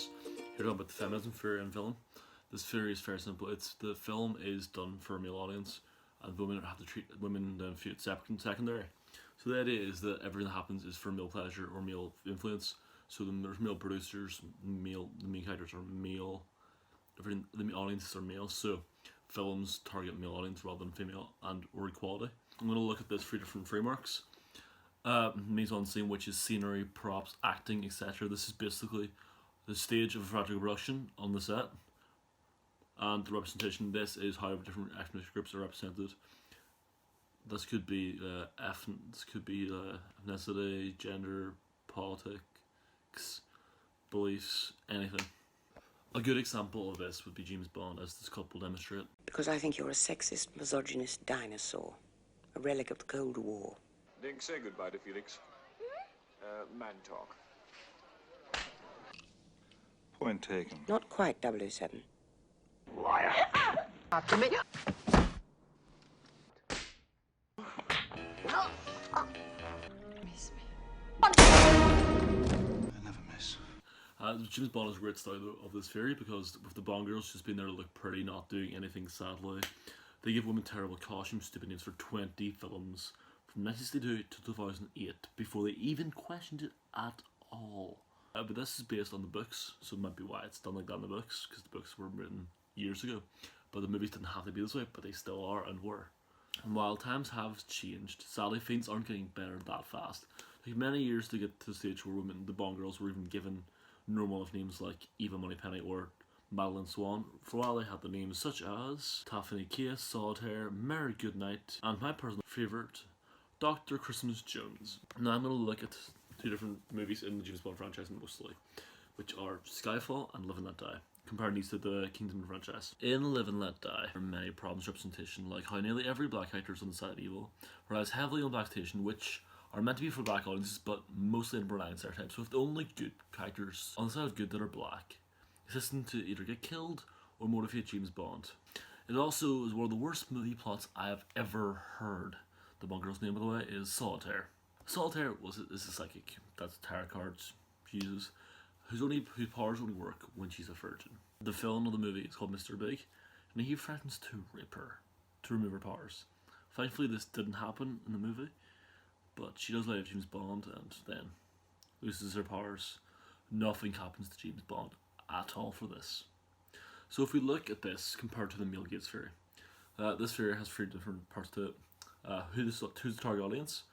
this. You're talking about the feminism theory in film. This theory is very simple. It's the film is done for a male audience, and women have to treat women then feel separate and secondary. So the idea is that everything that happens is for male pleasure or male influence. So there's male producers, the main characters are male, everything the audiences are male. So films target male audience rather than female and or equality. I'm going to look at this three different frameworks. Mise en scene, which is scenery, props, acting, etc. This is basically the stage of a theatrical production on the set, and the representation. This is how different ethnic groups are represented. This could be ethnicity, gender, politics, beliefs, anything. A good example of this would be James Bond, as this couple demonstrate. Because I think you're a sexist, misogynist dinosaur, a relic of the Cold War. Dink, say goodbye to Felix. Man talk. Point taken. Not quite 007. Liar. After me. Miss me. I never miss. James Bond is a great style of this theory because with the Bond girls just being there to look pretty, not doing anything sadly, they give women terrible costumes, stupid names for 20 films from 1962 to 2008 before they even questioned it at all. But this is based on the books, so it might be why it's done like that in the books, because the books were written years ago. But the movies didn't have to be this way, but they still are and were. And while times have changed, sadly things aren't getting better that fast. It took many years to get to the stage where women, the Bond girls, were even given normal enough names like Eva Moneypenny or Madeline Swan. For a while they had the names such as Daphne Case, Solitaire, Mary Goodnight, and my personal favourite, Dr. Christmas Jones. Now I'm going to look at two different movies in the James Bond franchise mostly, which are Skyfall and Live and Let Die. Comparing these to the Kingdom franchise. In Live and Let Die, there are many problems with representation, like how nearly every black character is on the side of evil, relies heavily on blaxploitation, which are meant to be for black audiences, but mostly in Berlin stereotypes, with the only good characters on the side of good that are black, existing to either get killed or motivate James Bond. It also is one of the worst movie plots I have ever heard. The Bond girl's name, by the way, is Solitaire. Solitaire is a psychic that's tarot cards she uses, whose powers only work when she's a virgin. The film of the movie is called Mr. Big, and he threatens to rape her, to remove her powers. Thankfully this didn't happen in the movie, but she does lie to James Bond and then loses her powers. Nothing happens to James Bond at all for this. So if we look at this compared to the male gaze theory, this theory has three different parts to it. Who's the target audience,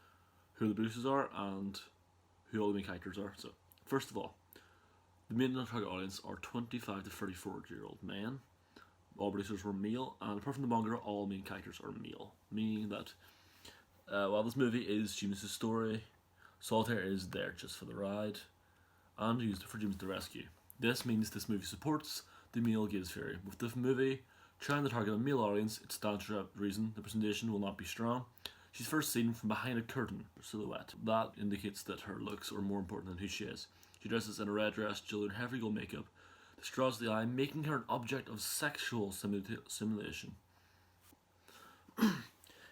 who the producers are, and who all the main characters are. So, first of all, the main target audience are 25 to 34-year-old men. All producers were male, and apart from the Bond girl, all main characters are male. Meaning that while this movie is James' story, Solitaire is there just for the ride, and used for James to rescue. This means this movie supports the male gaze theory. With the movie trying to target a male audience, it stands to reason the presentation will not be strong. She's first seen from behind a curtain, her silhouette. That indicates that her looks are more important than who she is. She dresses in a red dress, jewelry, and heavy gold makeup. This draws the eye, making her an object of sexual simulation.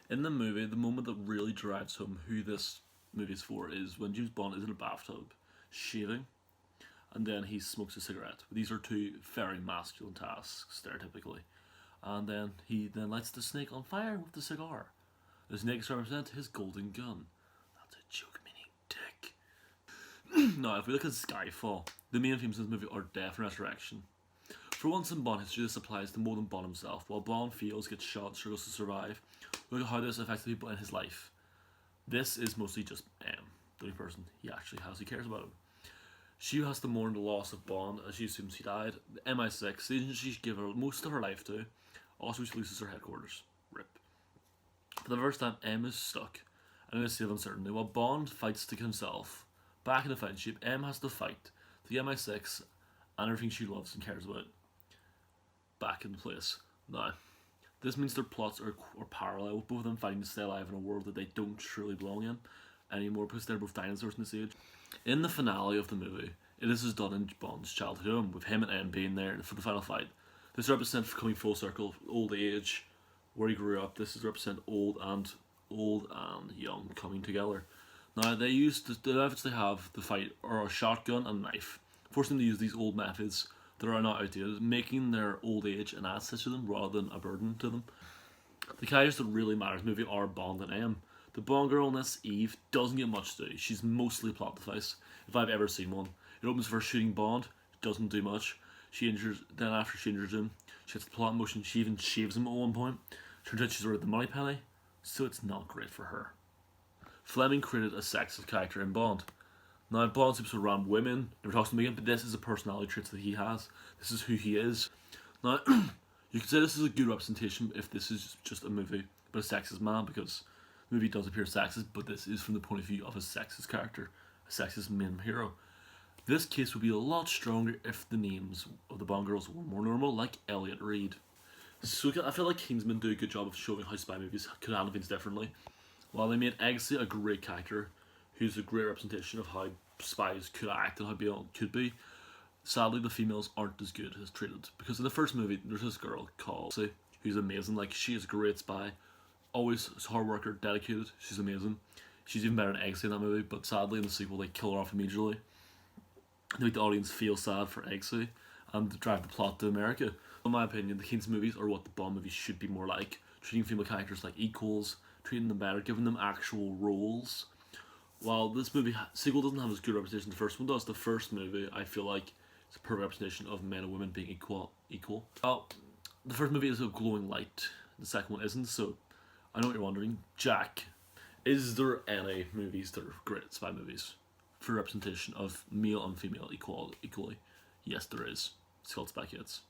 In the movie, the moment that really drives home who this movie is for is when James Bond is in a bathtub, shaving, and then he smokes a cigarette. These are two very masculine tasks, stereotypically. And then he lights the snake on fire with the cigar. The snakes represent his golden gun. That's a joke meaning dick. Now, if we look at Skyfall, the main themes in this movie are death and resurrection. For once in Bond history, this applies to more than Bond himself. While Bond fails, gets shot, struggles to survive, look at how this affects the people in his life. This is mostly just M, the only person he actually has who cares about him. She has to mourn the loss of Bond as she assumes he died. The MI6, the agency she gave her most of her life to, also loses her headquarters. RIP. For the first time, M is stuck and in a state of uncertainty. While Bond fights to himself, back in the fighting shape, M has to fight the MI6 and everything she loves and cares about back in place. Now, this means their plots are parallel, with both of them fighting to stay alive in a world that they don't truly belong in anymore because they're both dinosaurs in this age. In the finale of the movie, this is done in Bond's childhood home, with him and M being there for the final fight. This represents coming full circle, old age, where he grew up. This is represent old and young coming together. Now they use the weapons they have to fight are a shotgun and a knife. forcing them to use these old methods that are not outdated, making their old age an asset to them rather than a burden to them. The characters that really matter in the movie are Bond and M. The Bond girl in this, Eve, doesn't get much to do. She's mostly a plot device, if I've ever seen one. It opens with her shooting Bond, doesn't do much. Then after she injures him, she gets the plot in motion, she even shaves him at one point. Turns out she's already the money penny, so it's not great for her. Fleming created a sexist character in Bond. Now, Bond's supposed to ram women, never talks to them again, but this is the personality traits that he has. This is who he is. Now, you could say this is a good representation if this is just a movie about a sexist man, because the movie does appear sexist, but this is from the point of view of a sexist character, a sexist main hero. This case would be a lot stronger if the names of the Bond girls were more normal, like Elliot Reed. So I feel like Kingsman do a good job of showing how spy movies could handle things differently. While they made Eggsy a great character, who's a great representation of how spies could act and how Beyond could be, sadly the females aren't as good as treated. Because in the first movie, there's this girl called Eggsy, who's amazing. Like, she is a great spy, always hard worker, dedicated. She's amazing. She's even better than Eggsy in that movie, but sadly in the sequel they kill her off immediately. They make the audience feel sad for Eggsy and drive the plot to America. In my opinion, the Kingsman movies are what the Bond movies should be more like, treating female characters like equals, treating them better, giving them actual roles. While this sequel doesn't have as good a representation as the first one does, the first movie I feel like is a perfect representation of men and women being equal. Well, the first movie is a glowing light, the second one isn't, so I know what you're wondering. Jack, is there any movies that are great spy movies for representation of male and female equally? Yes, there is. It's called Spy Kids.